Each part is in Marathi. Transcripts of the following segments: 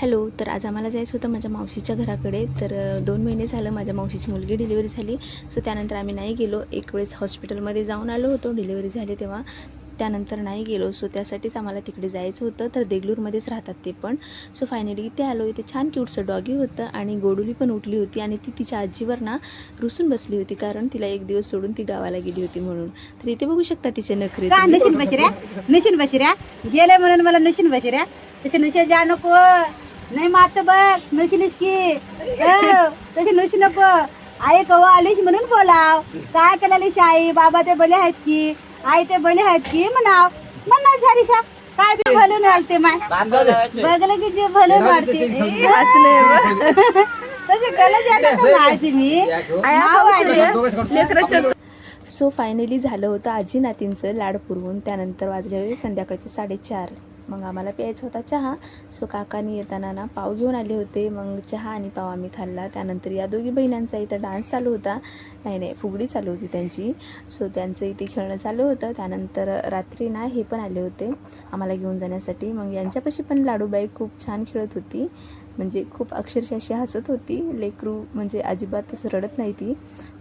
हॅलो. तर आज आम्हाला जायचं होतं माझ्या मावशीच्या घराकडे. तर 2 महिने झालं माझ्या मावशीची मुलगी डिलिव्हरी झाली. सो त्यानंतर आम्ही नाही गेलो. एक वेळेस हॉस्पिटलमध्ये जाऊन आलो होतो डिलिव्हरी झाली तेव्हा. त्यानंतर नाही गेलो. सो त्यासाठीच आम्हाला तिकडे जायचं होतं. तर देगलूरमध्येच राहतात ते पण. सो फायनली इथे आलो. इथे छान क्यूटचं डॉगी होतं आणि गोडुली पण उठली होती आणि ती तिच्या आजीवर ना रुसून बसली होती, कारण तिला एक दिवस सोडून ती गावाला गेली होती म्हणून. तर इथे बघू शकता तिचे नखरे का तुम्ही. नशीन बशिऱ्या गेले म्हणून मला नशीन बशिऱ्या तसे नशे जा नको नाही मात बघ नशीनच की तसे नशी नको. आई कवा आलीस म्हणून बोलाव. काय केलेलीस आई? बाबा ते बले आहेत की आई ते बले आहेत की म्हणाव म्हणा झारीशा. काय बी भलं वाढते माय बघलं की जे भलं वाढते तसे कला जाणार तुम्ही. सो फायनली झालं होतं आजी नातींचं लाड पुरवून. त्यानंतर वाजले होते संध्याकाळचे 4:30. मग आम्हाला प्यायचा होता चहा. सो काकानी येताना ना पाव घेऊन आले होते. मग चहा आणि पाव आम्ही खाल्ला. त्यानंतर या दोघी बहिणांचा इथं डान्स चालू होता. नाही फुगडी चालू होती त्यांची. सो त्यांचं इथे खेळणं चालू होतं. त्यानंतर रात्री ना हे पण आले होते आम्हाला घेऊन जाण्यासाठी. मग यांच्यापाशी पण लाडूबाई खूप छान खेळत होती. म्हणजे खूप अक्षरशः अशी हसत होती. लेकरू म्हणजे अजिबातच रडत नाही ती.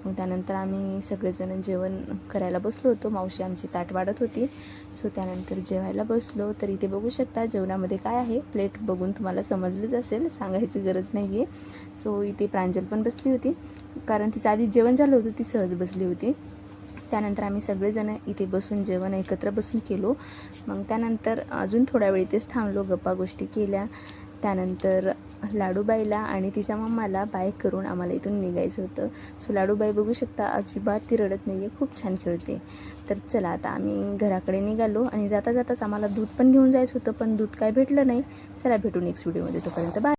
मग त्यानंतर आम्ही सगळेजण जेवण करायला बसलो होतो. मावशी आमची ताट वाढत होती. सो त्यानंतर जेवायला बसलो. तर इथे बघू शकता जेवणामध्ये काय आहे. प्लेट बघून तुम्हाला समजलंच असेल, सांगायची गरज नाही आहे. सो इथे प्रांजल पण बसली होती, कारण तिचं आधी जेवण झालं होतं, ती सहज बसली होती. त्यानंतर आम्ही सगळेजण इथे बसून जेवण एकत्र बसून केलो. मग त्यानंतर अजून थोड्या वेळ इथेच थांबलो, गप्पा गोष्टी केल्या. त्यानंतर लाडूबाईला आणि तिच्या मम्माला बाय करून आम्हाला इथून निघायचं होतं. सो लाडूबाई बघू शकता अजिबात ती रडत नाही आहे, खूप छान खेळते. तर चला आता आम्ही घराकडे निघालो आणि जाता जाताच आम्हाला दूध पण घेऊन जायचं होतं, पण दूध काय भेटलं नाही. चला भेटू नेक्स्ट व्हिडिओमध्ये, तोपर्यंत बाय.